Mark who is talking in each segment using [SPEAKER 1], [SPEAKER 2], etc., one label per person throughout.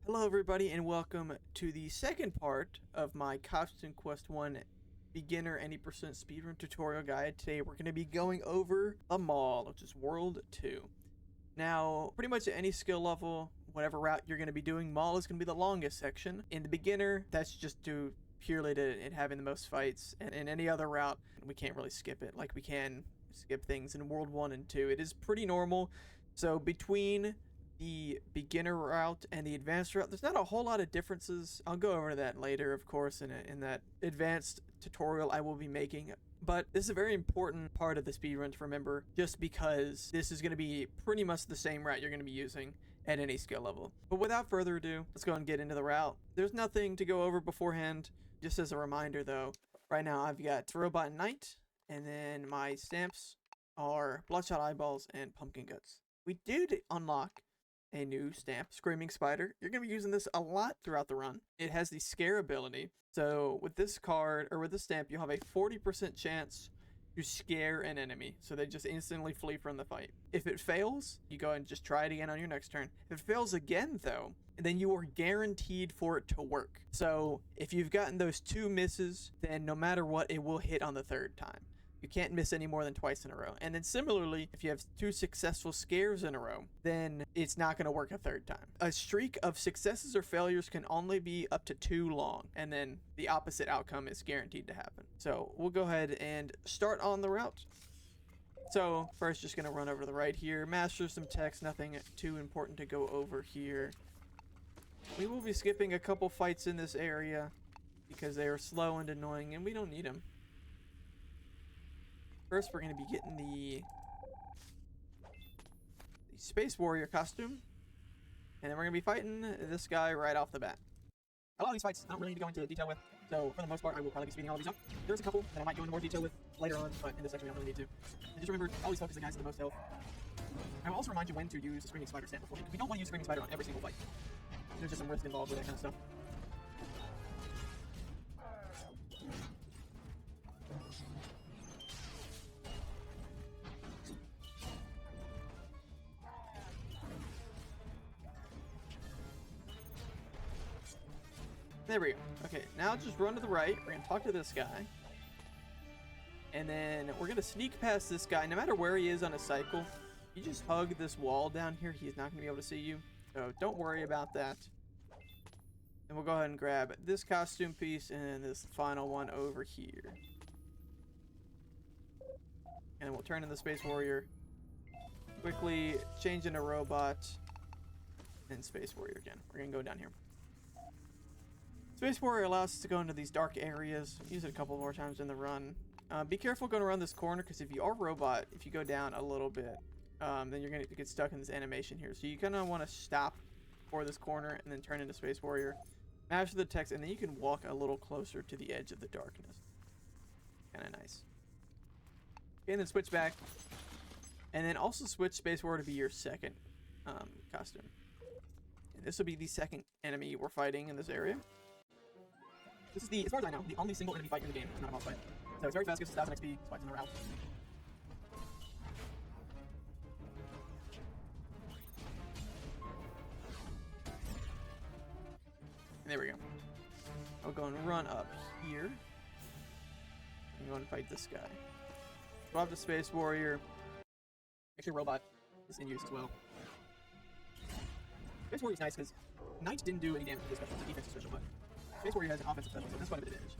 [SPEAKER 1] Hello everybody and welcome to the second part of my Costume Quest 1 beginner 80% speedrun tutorial guide. Today we're going to be going over the mall, which is World 2. Now, pretty much at any skill level, whatever route you're going to be doing, mall is going to be the longest section. In the beginner, that's just due purely to it having the most fights, and in any other route, we can't really skip it like we can skip things in World 1 and 2. It is pretty normal, so between the beginner route and the advanced route, there's not a whole lot of differences. I'll go over that later, of course, in that advanced tutorial I will be making. But this is a very important part of the speedrun to remember, just because this is going to be pretty much the same route you're going to be using at any skill level. But without further ado, let's go and get into the route. There's nothing to go over beforehand. Just as a reminder though, right now I've got Robot Knight, and then my stamps are Bloodshot Eyeballs and Pumpkin Guts. We did unlock a new stamp, Screaming Spider. You're going to be using this a lot throughout the run. It has the scare ability. So with this card, or with this stamp, you'll have a 40% chance to scare an enemy, so they just instantly flee from the fight. If it fails, you go ahead and just try it again on your next turn. If it fails again though, then you are guaranteed for it to work. So if you've gotten those 2 misses, then no matter what, it will hit on the 3rd time. You can't miss any more than twice in a row. And then similarly, if you have 2 successful scares in a row, then it's not going to work a 3rd time. A streak of successes or failures can only be up to 2 long, and then the opposite outcome is guaranteed to happen. So we'll go ahead and start on the route. So first, just going to run over to the right here, master some text, nothing too important to go over here. We will be skipping a couple fights in this area because they are slow and annoying, and we don't need them. First, we're going to be getting the Space Warrior costume, and then we're going to be fighting this guy right off the bat. A lot of these fights I don't really need to go into detail with, so for the most part I will probably be speeding all of these up. There's a couple that I might go into more detail with later on, but in this section we don't really need to. And just remember, always focus the guys with the most health. I will also remind you when to use the Screaming Spider stamp before, because we don't want to use Screaming Spider on every single fight. There's just some risk involved with that kind of stuff. There we go. Okay, now just run to the right. We're going to talk to this guy. And then we're going to sneak past this guy. No matter where he is on a cycle, you just hug this wall down here. He's not going to be able to see you. So don't worry about that. And we'll go ahead and grab this costume piece and this final one over here. And we'll turn in the Space Warrior. Quickly change into Robot. And Space Warrior again. We're going to go down here. Space Warrior allows us to go into these dark areas. Use it a couple more times in the run. Be careful going around this corner, because if you are Robot, if you go down a little bit, then you're going to get stuck in this animation here. So you kind of want to stop for this corner and then turn into Space Warrior. Master the text, and then you can walk a little closer to the edge of the darkness. Kind of nice. Okay, and then switch back. And then also switch Space Warrior to be your second costume. And this will be the second enemy we're fighting in this area. This is the, as far as I know, the only single enemy fight in the game. It's not a boss fight. So it's very fast, gives us 1000 XP, spikes in the route. And there we go. I'll go and run up here. And go and fight this guy. Go up to Space Warrior. Make sure Robot is in use as well. Space Warrior is nice because Knight didn't do any damage to this special. It's a defensive special, but Space Warrior has an offensive special, so that's quite a bit of damage.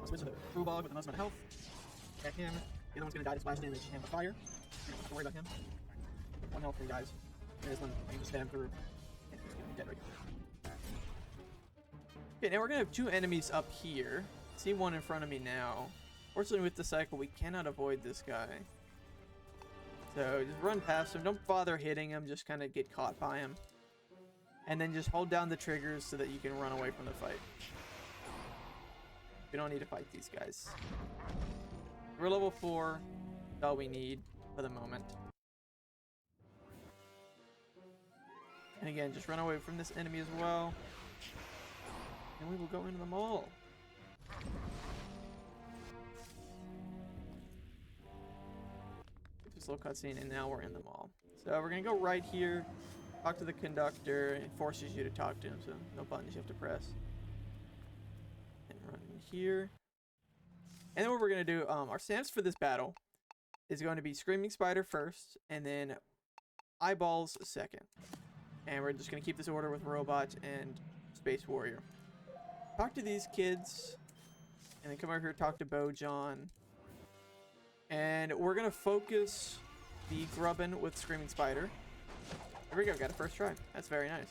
[SPEAKER 1] I'll switch to the Brewbog with the most amount of health. Attack him. The other one's going to die to splash damage and with fire. You don't have to worry about him. 1 health, 3 guys. And this one, I can just stab through. And he's going to be dead right now. Okay, now we're going to have 2 enemies up here. See one in front of me now. Fortunately, with the cycle, we cannot avoid this guy. So just run past him. Don't bother hitting him. Just kind of get caught by him. And then just hold down the triggers so that you can run away from the fight. We don't need to fight these guys. We're level 4. That's all we need for the moment. And again, just run away from this enemy as well. And we will go into the mall. this little cutscene, and now we're in the mall. So we're gonna go right here, talk to the conductor. It forces you to talk to him, so no buttons you have to press. And run in here. And then what we're gonna do, our stance for this battle is going to be Screaming Spider first, and then Eyeballs second. And we're just gonna keep this order with Robot and Space Warrior. Talk to these kids, and then come over here, talk to BoJonn. And we're gonna focus the Grubbin with Screaming Spider. There we go, got a first try. That's very nice.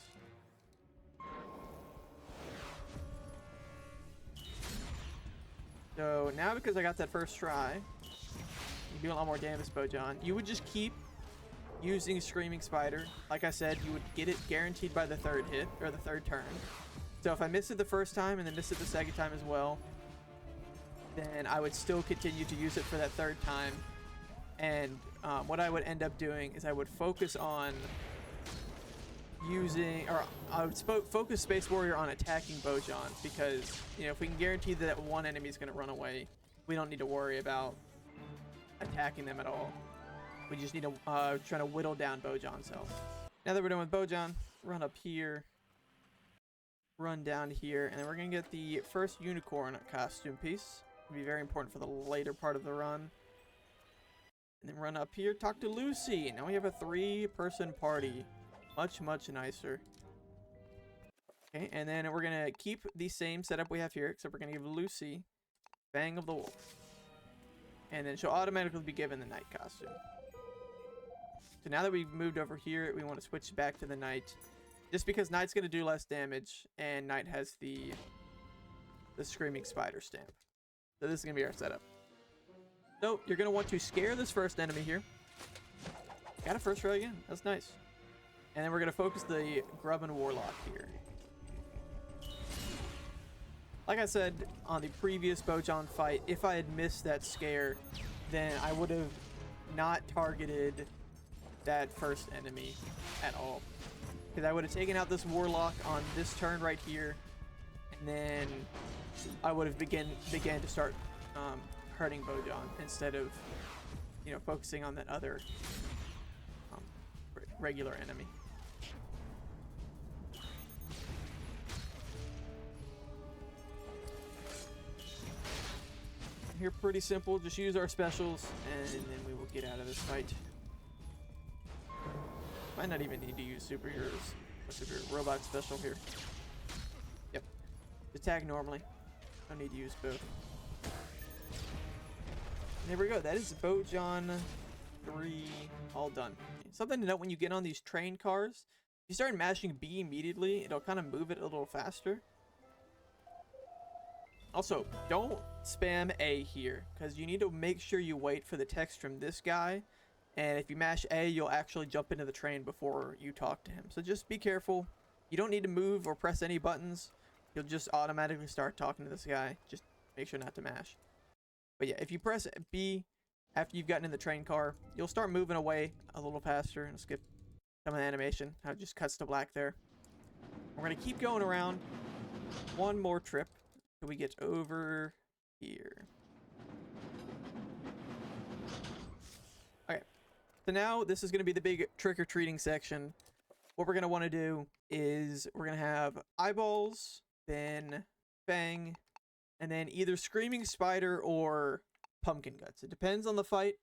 [SPEAKER 1] So now because I got that first try, you do a lot more damage, BoJonn. You would just keep using Screaming Spider. Like I said, you would get it guaranteed by the third hit, or the third turn. So if I missed it the first time and then missed it the second time as well, then I would still continue to use it for that third time. And what I would end up doing is I would focus on using, or I would focus Space Warrior on attacking BoJonn, because, you know, if we can guarantee that one enemy is going to run away, we don't need to worry about attacking them at all. We just need to try to whittle down BoJonn's health. Now that we're done with BoJonn, run up here, run down here, and then we're going to get the first unicorn costume piece. It'll be very important for the later part of the run. And then run up here, talk to Lucy. Now we have a 3-person party. Much, much nicer. Okay, and then we're going to keep the same setup we have here, except we're going to give Lucy Fang of the Wolf. And then she'll automatically be given the Knight costume. So now that we've moved over here, we want to switch back to the Knight. Just because Knight's going to do less damage, and Knight has the Screaming Spider stamp. So this is going to be our setup. So you're going to want to scare this first enemy here. Got a first try again. That's nice. And then we're going to focus the Grubbin Warlock here. Like I said on the previous BoJonn fight, if I had missed that scare, then I would have not targeted that first enemy at all. Because I would have taken out this Warlock on this turn right here, and then I would have began to start hurting BoJonn instead of, you know, focusing on that other regular enemy. Here, pretty simple. Just use our specials, and then we will get out of this fight. Might not even need to use robot special here. Yep. Attack normally. Don't need to use both. And there we go. That is BoJonn 3 all done. Something to note when you get on these train cars, if you start mashing B immediately, it'll kind of move it a little faster. Also, don't spam A here, because you need to make sure you wait for the text from this guy. And if you mash A, you'll actually jump into the train before you talk to him. So just be careful. You don't need to move or press any buttons. You'll just automatically start talking to this guy. Just make sure not to mash. But yeah, if you press B after you've gotten in the train car, you'll start moving away a little faster and skip some of the animation. How it just cuts to black there. We're going to keep going around one more trip till we get over here. Okay, so now this is going to be the big trick-or-treating section. What we're going to want to do is we're going to have Eyeballs, then Fang, and then either Screaming Spider or Pumpkin Guts. It depends on the fight.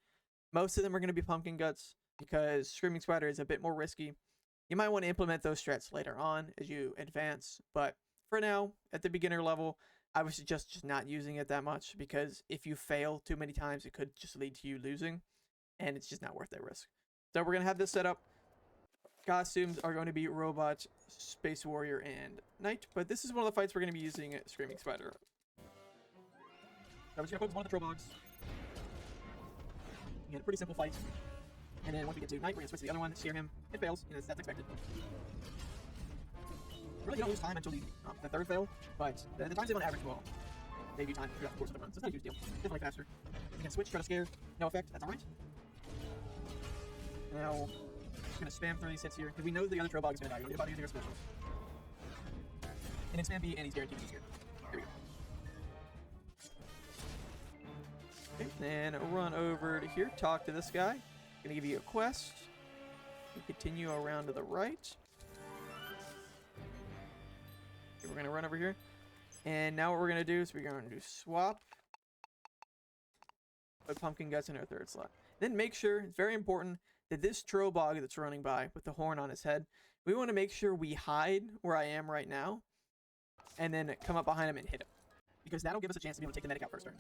[SPEAKER 1] Most of them are going to be Pumpkin Guts because Screaming Spider is a bit more risky. You might want to implement those strats later on as you advance, but for now, at the beginner level, I would suggest just not using it that much, because if you fail too many times, it could just lead to you losing, and it's just not worth that risk. So we're going to have this set up. Costumes are going to be Robot, Space Warrior, and Knight, but this is one of the fights we're going to be using Screaming Spider. So we're just going to focus one of the Trobogs. We get a pretty simple fight. And then once we get to Knight, we're going to switch to the other one, scare him. It fails, and that's expected. Really, you don't lose time until the third fail, but the time save on average will save you time throughout the course of the run, so it's not a huge deal. Definitely faster. You can switch, try to scare, no effect, that's alright. Now, we're going to spam through these hits here, because we know the other Trobog is going to die. We're about to use your specials. And then spam B, and he's guaranteed to be scared. Here we go. Okay, then run over to here, talk to this guy. Gonna give you a quest. You continue around to the right. Okay, we're gonna run over here. And now what we're gonna do is we're gonna do swap. Put pumpkin guts in our third slot. Then make sure, it's very important, that this Trobog that's running by with the horn on his head, we want to make sure we hide where I am right now, and then come up behind him and hit him. Because that'll give us a chance to be able to take the medic out first turn.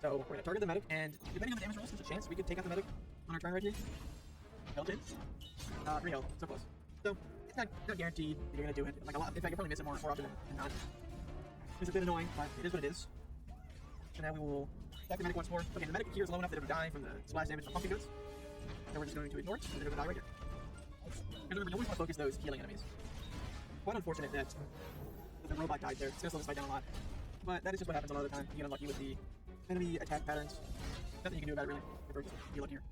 [SPEAKER 1] So we're going to target the medic, and depending on the damage rolls, there's a chance we could take out the medic on our turn right here. Health in. 3 health, so close. So it's not guaranteed that you're going to do it. Like a lot, in fact, you'll probably miss it more often than not. It's a bit annoying, but it is what it is. So now we will attack the medic once more. Okay, the medic here is low enough that it would die from the splash damage from pumpkin guts. So we're just going to ignore it, and then it will die right here. And remember, you always want to focus those healing enemies. Quite unfortunate that the robot died there. It's going to slow this fight down a lot. But that is just what happens a lot of the time. You get unlucky with the enemy attack patterns. Nothing you can do about it, really. If we're just heal up here.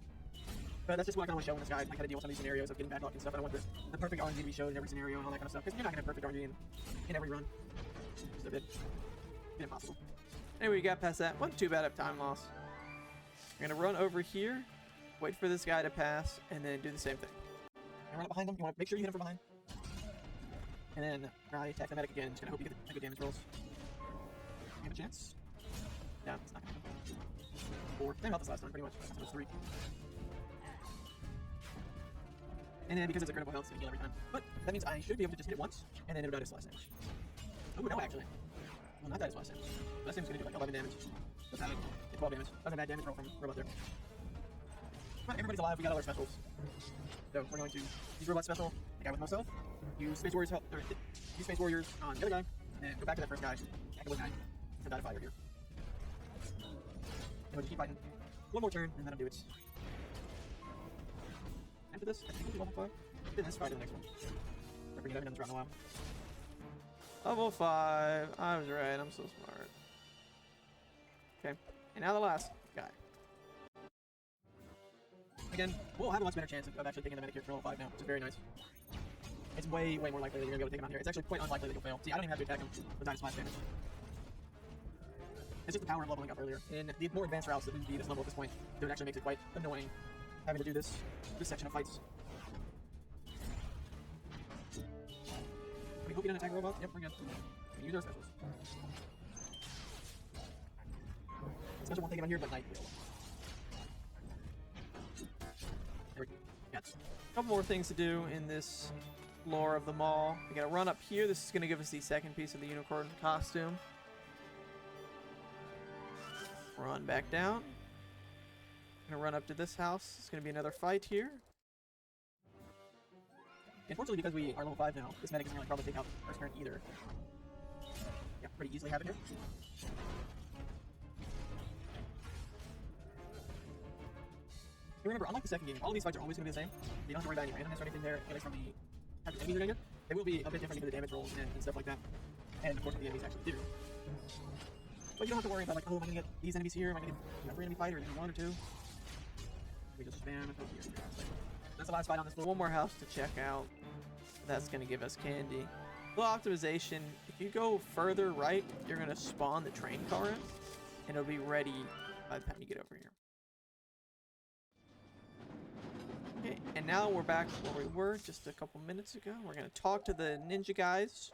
[SPEAKER 1] But that's just what I kind of want to show in this guide. I kind of deal with some of these scenarios of getting bad luck and stuff. I don't want the perfect RNG to be showed in every scenario and all that kind of stuff. Because you're not going to have perfect RNG in every run. It's just a bit impossible. Anyway, we got past that. Wasn't too bad of time loss. We're going to run over here, wait for this guy to pass, and then do the same thing. And run up behind him. You want to make sure you hit him from behind. And then try attack the medic again. Just going to hope you get the good damage rolls. You have a chance? No, it's not going to happen. 4. Same health as last time, pretty much. So it's 3. And then because it's a critical health, it's going to heal every time. But that means I should be able to just hit it once, and then it'll die to slash damage. Oh, no, actually. Well, not that is last damage. Last damage is going to do like 11 damage. So that 12 damage. That's a bad damage roll from robot there. But everybody's alive, we got all our specials. So we're going to use robot special, the guy with most health, use Space Warriors help, or use Space Warriors on the other guy, and then go back to that first guy, attack the guy, and die to fire here. And we'll just keep fighting. One more turn, and then I'll do it. After this, I think we'll do level 5. Then this fight in the next one. I forget, I haven't done this round in a while. Level 5. I was right. I'm so smart. Okay. And now the last guy. Again, we'll have a much better chance of actually taking the medic here for level 5 now, which is very nice. It's way more likely that you're going to be able to take him out here. It's actually quite unlikely that you'll fail. See, I don't even have to attack him without splash damage. It's just the power of leveling up earlier. In the more advanced routes that would be this level at this point, it actually makes it quite annoying having to do this section of fights. We hope you don't attack robots. Yep, we're good. We use our specials. Special won't take him out here, but night will. There we go. Yes. A couple more things to do in this lore of the mall. We gotta run up here. This is gonna give us the second piece of the unicorn costume. Run back down. Gonna run up to this house. It's gonna be another fight here. Unfortunately, because we are level 5 now, this medic isn't really probably take out first turn either. Yeah, pretty easily happen here. And remember, unlike the second game, all of these fights are always going to be the same. You don't have to worry about any randomness or anything there, at least from the type of enemies you're going to get. They will be a bit different for the damage rolls and stuff like that. And of course, the enemies actually do. But you don't have to worry about, like, oh, am I going to get these enemies here? Am I going to get every enemy fight, or is it 1 or 2? We just spam until here. That's the last fight on this floor. One more house to check out. That's going to give us candy. Little optimization. If you go further right, you're going to spawn the train car in, and it'll be ready by the time you get over here. Okay, and now we're back where we were just a couple minutes ago. We're going to talk to the ninja guys.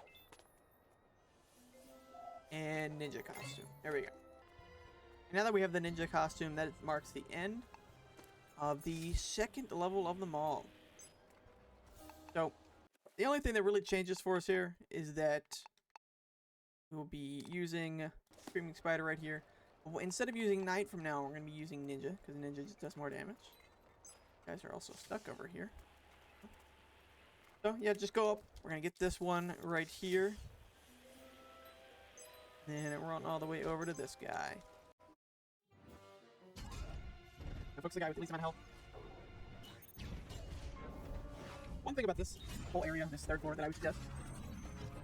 [SPEAKER 1] And ninja costume. There we go. Now that we have the ninja costume, that marks the end of the second level of the mall. So, the only thing that really changes for us here is that we'll be using Screaming Spider right here. Instead of using Knight from now, we're going to be using Ninja, because Ninja just does more damage. Guys are also stuck over here. So, yeah, just go up. We're going to get this one right here. Then run all the way over to this guy. Now, focus the guy with the least amount of health. One thing about this whole area, this third floor, that I would suggest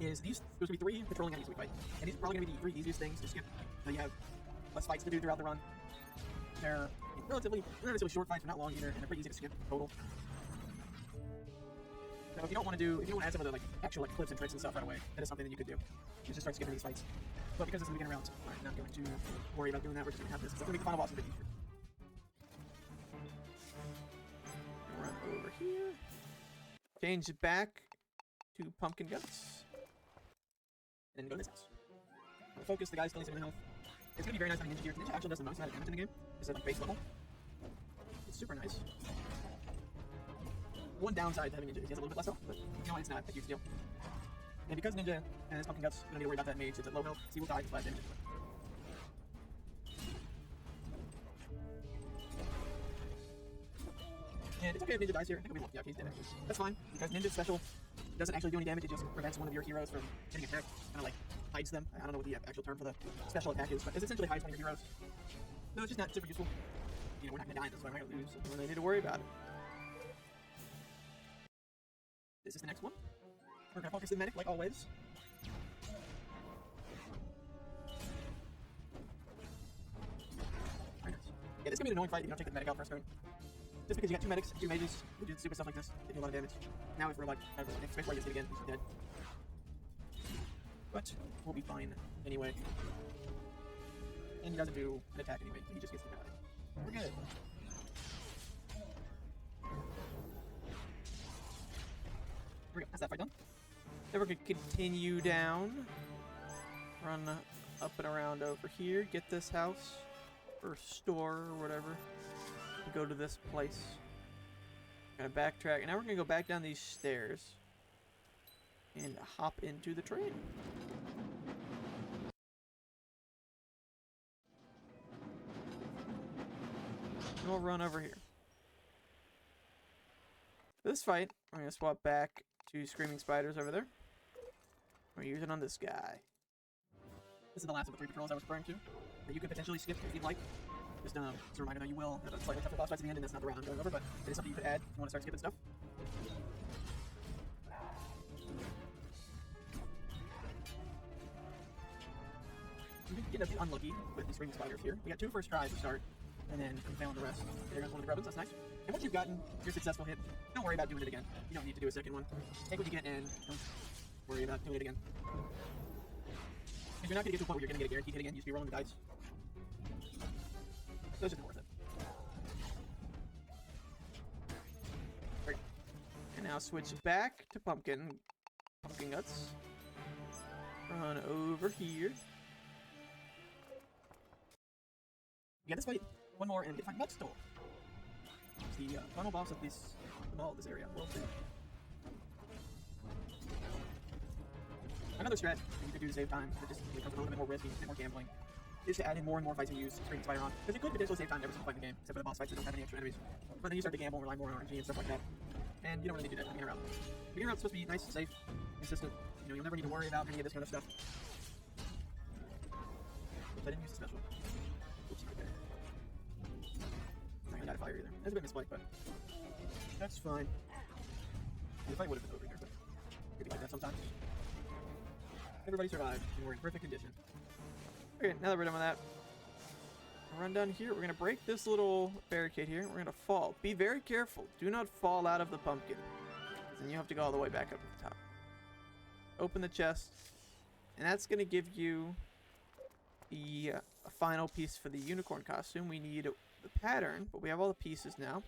[SPEAKER 1] is there's going to be 3 patrolling enemies we fight. And these are probably going to be the 3 easiest things to skip. So you have less fights to do throughout the run. They're relatively short fights, but not long either, and they're pretty easy to skip total. So if you don't want to add some of the actual clips and tricks and stuff right away, that is something that you could do. You just start skipping these fights. But because this is the beginning round, I'm not going to worry about doing that. We're just going to have this. It's going to make the final boss a bit easier. over here. Change it back to pumpkin guts. And then go to this house. Focus, the guy's still in the health. It's gonna be very nice having Ninja here. Ninja actually does the most amount of damage in the game. It's at like base level. It's super nice. One downside to having Ninja is he has a little bit less health, but you know, it's not a huge deal. And because Ninja and his pumpkin guts, you don't need to worry about that mage. It's at low health, so he will die to flash damage. And it's okay if Ninja dies here. I think we'll be lucky. Okay, he's dead. That's fine, because Ninja's special doesn't actually do any damage. It just prevents one of your heroes from getting attacked. Kind of like hides them. I don't know what the actual term for the special attack is, but it essentially hides one of your heroes. No, it's just not super useful. You know, we're not gonna die, that's why we're gonna lose, so we don't need to worry about it. This is the next one. We're gonna focus the medic like always. Very nice. Yeah, this is gonna be an annoying fight if you don't take the medic out first turn. Just because you got two medics, two mages, who do stupid stuff like this, they do a lot of damage. Now if we're like, if Space Warrior gets hit again, he's dead. But we'll be fine anyway. And he doesn't do an attack anyway, so he just gets to die. We're good. There we go, that's that fight done. Then we're gonna continue down. Run up and around over here, get this house, or store, or whatever. Go to this place. Gonna backtrack, and now we're gonna go back down these stairs and hop into the train. And we'll run over here. For this fight, we're gonna swap back to Screaming Spiders over there. We're using on this guy. This is the last of the 3 patrols I was referring to that you could potentially skip if you'd like. Just as a reminder that you will have a slightly tougher boss fights at the end, and that's not the route I'm going over, but it is something you could add if you want to start skipping stuff. You get a bit unlucky with these Screaming Spiders here. We got 2 first tries to start, and then we fail on the rest. There goes one of the Grubbins, that's nice. And once you've gotten your successful hit, don't worry about doing it again. You don't need to do a second one. Take what you get and don't worry about doing it again. If you're not going to get to a point where you're going to get a guaranteed hit again, you should be rolling the dice. So it's just worth it. There we go. And now switch back to pumpkin guts. Run over here. We got this fight. One more, and we get to fight Metxel. It's the final boss of this area. World 2. Another strat that you could do to save time, that just becomes a little bit more risky, a bit more gambling, is to add in more and more fights and use Screaming Spider on. Because you could potentially save time every single fight in the game, except for the boss fights that don't have any extra enemies. But then you start to gamble and rely more on RNG and stuff like that. And you don't really do that in the beginner route. The beginner route's supposed to be nice, safe, consistent. You know, you'll never need to worry about any of this kind of stuff. Oops, I didn't use the special. Oopsie, okay. Not gonna die to fire either. That's a bit misplaced, but that's fine. The fight would have been over here, but could be like that sometimes. Everybody survived, and we're in perfect condition. Okay, now that we're done with that, we'll run down here. We're going to break this little barricade here. We're going to fall. Be very careful. Do not fall out of the pumpkin. Then you have to go all the way back up to the top. Open the chest. And that's going to give you the final piece for the unicorn costume. We need the pattern, but we have all the pieces now.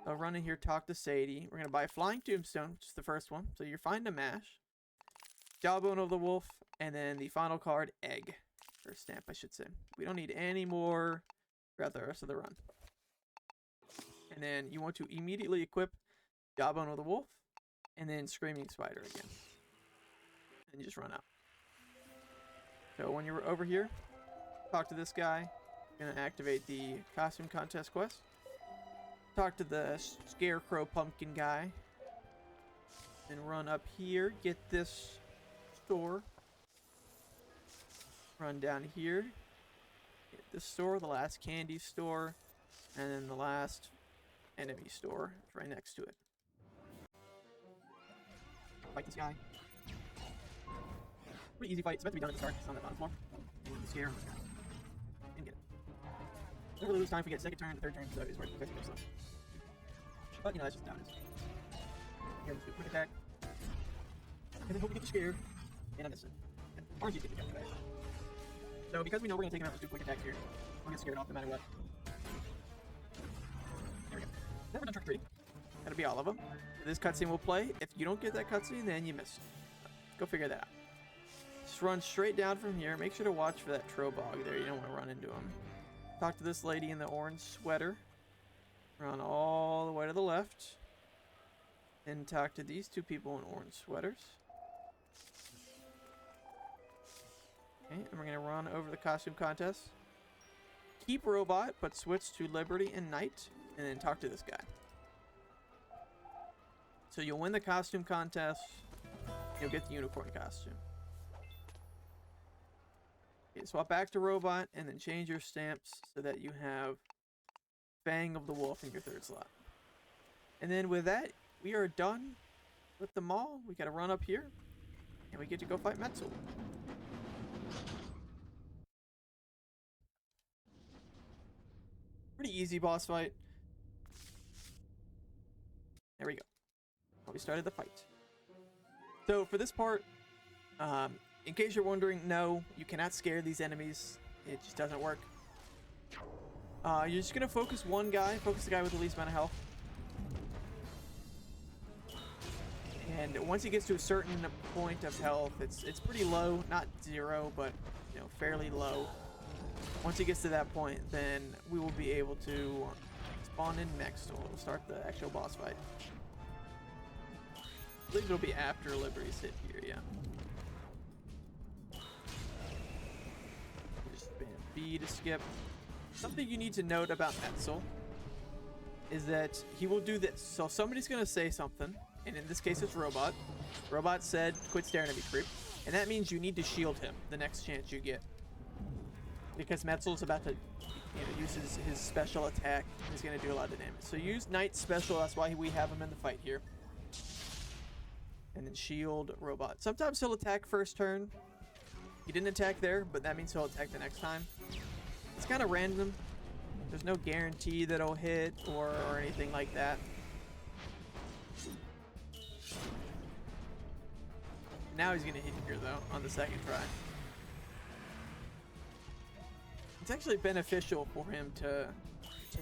[SPEAKER 1] I'll run in here, talk to Sadie. We're going to buy a Flying Tombstone, which is the first one. So you're fine to mash. Jawbone of the Wolf, and then the final card, Egg. Or Stamp, I should say. We don't need any more throughout the rest of the run. And then you want to immediately equip Jawbone of the Wolf, and then Screaming Spider again. And you just run out. So when you're over here, talk to this guy. You're going to activate the Costume Contest quest. Talk to the Scarecrow Pumpkin guy. Then run up here, get this store. Run down here. Get this store, the last candy store, and then the last enemy store is right next to it. Fight this guy. Pretty easy fight. It's about to be done at the start. It's on the bottom floor. And scare him. And get it. Never lose time if we get second turn, third turn, so it's worth it. But you know, that's just how it is. Here, let's do a quick attack. And then hope we get the scare. And I miss it. Orange is getting the guy. So because we know we're going to take him out, let's do a quick attack here. We'll get scared off no matter what. There we go. Then we're done trick or treating. That'll be all of them. This cutscene will play. If you don't get that cutscene, then you missed it. Go figure that out. Just run straight down from here. Make sure to watch for that Trobog there. You don't want to run into him. Talk to this lady in the orange sweater. Run all the way to the left. And talk to these two people in orange sweaters. Okay, and we're going to run over the costume contest. Keep Robot, but switch to Liberty and Knight. And then talk to this guy. So you'll win the costume contest. You'll get the unicorn costume. Okay, swap back to Robot and then change your stamps so that you have Fang of the Wolf in your third slot. And then with that, we are done with the mall. We gotta run up here and we get to go fight Metxel. Pretty easy boss fight. There we go. We started the fight. So for this part, in case you're wondering, no, you cannot scare these enemies. It just doesn't work. You're just gonna focus one guy, focus the guy with the least amount of health. And once he gets to a certain point of health, it's pretty low, not zero, but you know, fairly low. Once he gets to that point, then we will be able to spawn in Metxel. We'll start the actual boss fight. I believe it'll be after Liberty's hit here, yeah. Just spam B to skip. Something you need to note about Metxel is that he will do this. So somebody's going to say something, and in this case it's Robot. Robot said, quit staring at me, creep. And that means you need to shield him the next chance you get. Because Metxel's about to use his special attack. He's going to do a lot of damage. So use Knight's special, that's why we have him in the fight here. And then shield Robot. Sometimes he'll attack first turn. He didn't attack there, but that means he'll attack the next time. It's kind of random. There's no guarantee that he'll hit or anything like that. Now he's going to hit here, though, on the second try. It's actually beneficial for him to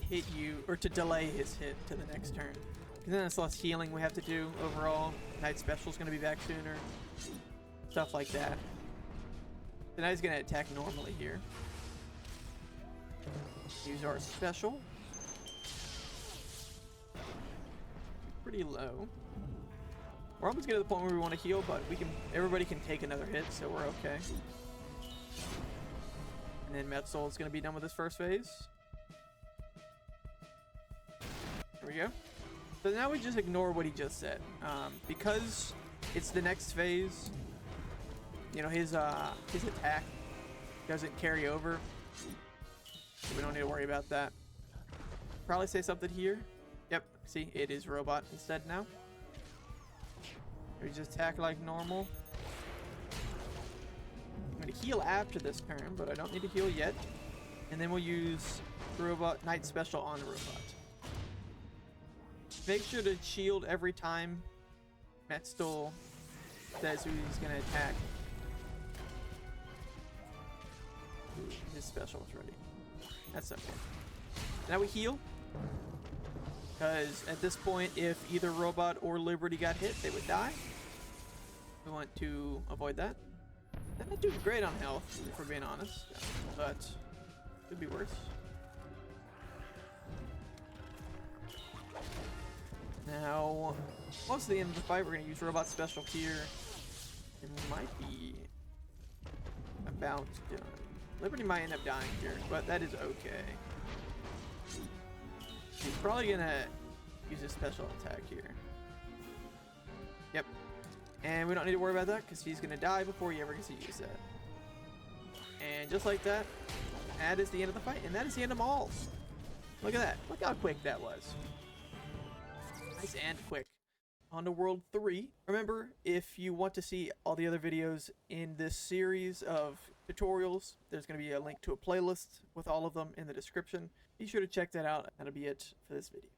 [SPEAKER 1] hit you, or to delay his hit to the next turn. Because then it's less healing we have to do overall. Night Special's going to be back sooner. Stuff like that. So now he's going to attack normally here. Use our special. Pretty low. We're almost getting to the point where we want to heal, but everybody can take another hit, so we're okay. And then Metxel is going to be done with his first phase. There we go. So now we just ignore what he just said. Because it's the next phase, you know, his attack doesn't carry over. So we don't need to worry about that. Probably say something here. Yep, see, it is Robot instead now. We just attack like normal. I'm going to heal after this turn, but I don't need to heal yet. And then we'll use Robot Knight Special on Robot. Make sure to shield every time Metxel says who he's going to attack. Ooh, his special is ready. That's okay. Now we heal. Because at this point, if either Robot or Liberty got hit, they would die. We want to avoid that. They're not doing great on health, if we're being honest. But could be worse. Now, close to the end of the fight, we're going to use Robot Special here. It might be about done. Liberty might end up dying here, but that is okay. He's probably going to use his special attack here. Yep. And we don't need to worry about that because he's going to die before he ever gets to use that. And just like that, that is the end of the fight. And that is the end of them all. Look at that. Look how quick that was. Nice and quick. On to World 3. Remember, if you want to see all the other videos in this series of tutorials, there's going to be a link to a playlist with all of them in the description. Be sure to check that out. That'll be it for this video.